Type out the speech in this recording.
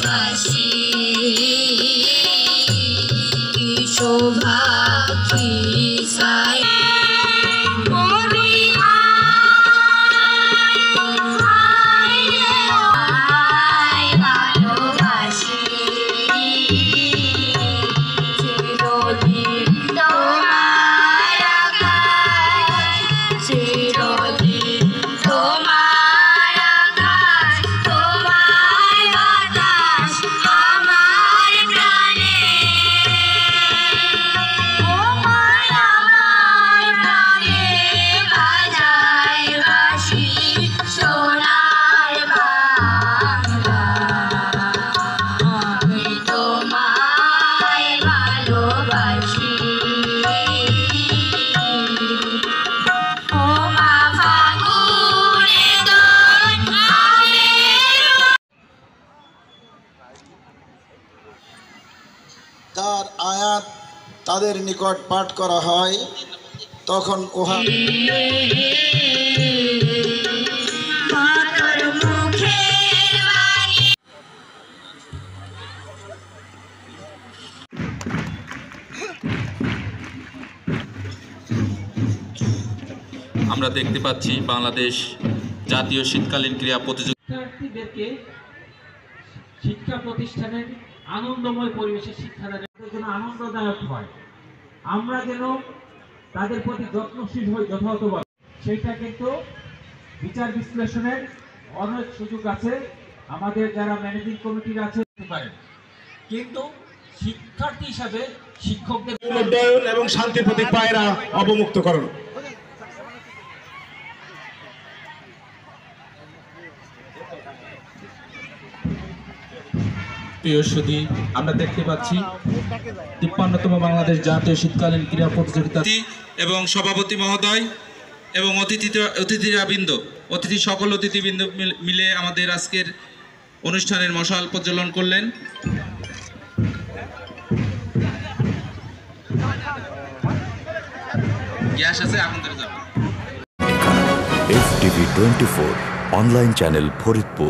ভালোবাসি কি শোভা কি সাই তার আয়াত তাদের নিকট পাঠ করা হয় তখন উহা আমরা দেখতে পাচ্ছি বাংলাদেশ জাতীয় শীতকালীন ক্রীড়া শিক্ষার্থীদেরকে শিক্ষা প্রতিষ্ঠানের আনন্দময় পরিবেশে শিক্ষাদানের জন্য আনন্দদায়ক হয়, আমরা যেন তাদের প্রতি যত্নশীল হই যথাযথভাবে, সেইটা কিন্তু বিচার বিশ্লেষণের অনেক সুযোগ আছে। আমাদের যারা ম্যানেজিং কমিটির আছে পারেন, কিন্তু শিক্ষার্থী হিসাবে শিক্ষকদের উন্নয়ন এবং শান্তির প্রতীক পায়রা অবমুক্তকরণ। প্রিয় সুধী, আমরা দেখতে পাচ্ছি ৫৩তম বাংলাদেশ জাতীয় শীতকালীন ক্রীড়া প্রতিযোগিতা এবং সভাপতি মহোদয় এবং অতিথি সকল অতিথিবৃন্দ মিলে আমাদের আজকের অনুষ্ঠানের মশাল প্রজ্বলন করলেন। গ্যাস আছে, আগুন ধরে যাবে। FTV 24 online channel Faridpur.